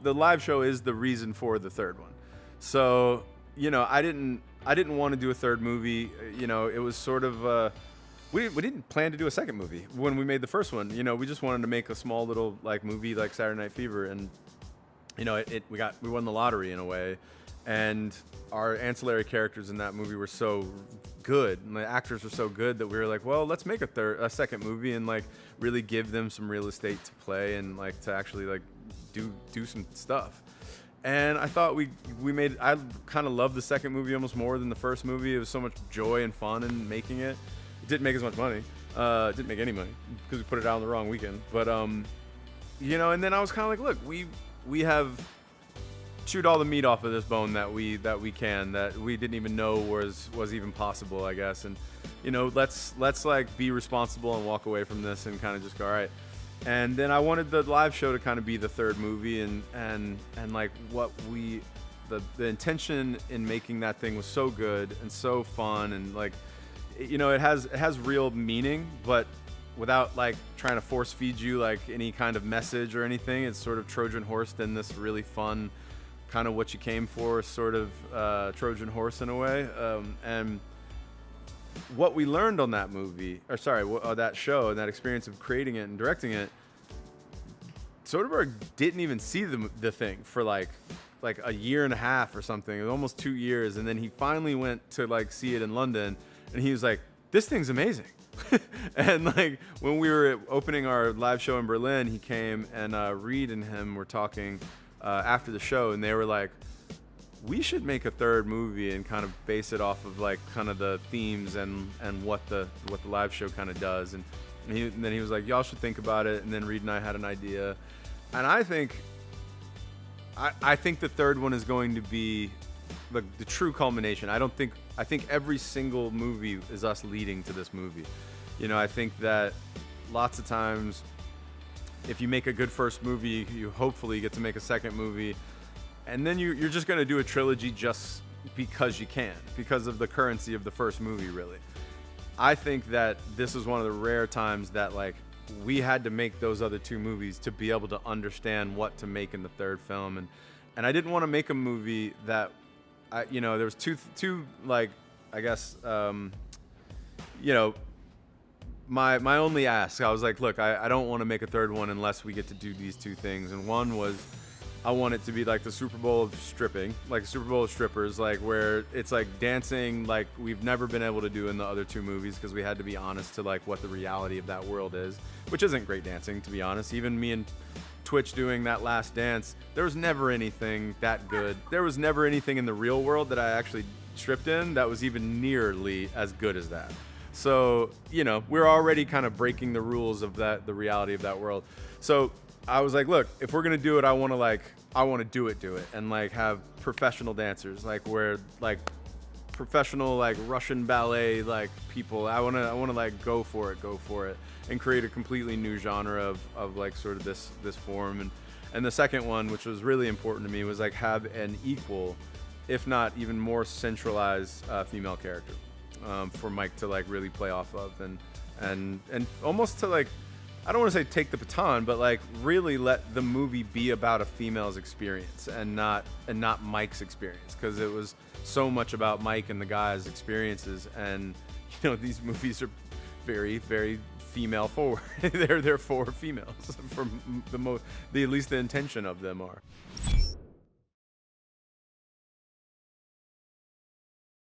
the live show is the reason for the third one. So, you know, I didn't want to do a third movie. You know, it was sort of we didn't plan to do a second movie when we made the first one. You know, we just wanted to make a small little like movie like Saturday Night Fever, and you know, we won the lottery in a way, and our ancillary characters in that movie were so good, and the actors were so good that we were like, well, let's make a second movie and like really give them some real estate to play and like to actually like do some stuff. And I thought I kind of loved the second movie almost more than the first movie. It was so much joy and fun in making it. It didn't make as much money. It didn't make any money because we put it out on the wrong weekend. But you know, and then I was kind of like, look, we have chewed all the meat off of this bone that we didn't even know was even possible, I guess. And you know, let's like be responsible and walk away from this and kind of just go, all right. And then I wanted the live show to kind of be the third movie, and like the intention in making that thing was so good and so fun, and like, you know, it has real meaning, but without like trying to force feed you like any kind of message or anything. It's sort of Trojan horsed in this really fun kind of what you came for sort of Trojan horse in a way. And what we learned on that movie, or sorry, that show and that experience of creating it and directing it, Soderbergh didn't even see the thing for like a year and a half or something. It was almost 2 years, and then he finally went to like see it in London, and he was like, "This thing's amazing." And like when we were opening our live show in Berlin, he came, and Reed and him were talking after the show, and they were like, we should make a third movie and kind of base it off of like kind of the themes and what the live show kind of does. And then he was like, y'all should think about it. And then Reed and I had an idea, and I think the third one is going to be the true culmination. I think every single movie is us leading to this movie. You know, I think that lots of times if you make a good first movie, you hopefully get to make a second movie. And then you're just going to do a trilogy just because you can, because of the currency of the first movie, really. I think that this is one of the rare times that like we had to make those other two movies to be able to understand what to make in the third film. And I didn't want to make a movie that, you know, there was two like, I guess, you know, my only ask, I was like, look, I don't want to make a third one unless we get to do these two things. And one was, I want it to be like the Super Bowl of stripping, like a Super Bowl of strippers, like where it's like dancing like we've never been able to do in the other two movies, because we had to be honest to like what the reality of that world is, which isn't great dancing, to be honest. Even me and Twitch doing that last dance, there was never anything that good. There was never anything in the real world that I actually stripped in that was even nearly as good as that. So, you know, we're already kind of breaking the rules of the reality of that world. So I was like, look, if we're gonna do it, I want to do it, and like have professional dancers, like where like professional like Russian ballet like people. I want to like go for it, and create a completely new genre of like sort of this form. And the second one, which was really important to me, was like have an equal, if not even more centralized female character for Mike to like really play off of, and almost to like, I don't want to say take the baton, but like really let the movie be about a female's experience and not Mike's experience, because it was so much about Mike and the guys' experiences. And you know, these movies are very, very female forward. they're for females, for at least the intention of them are.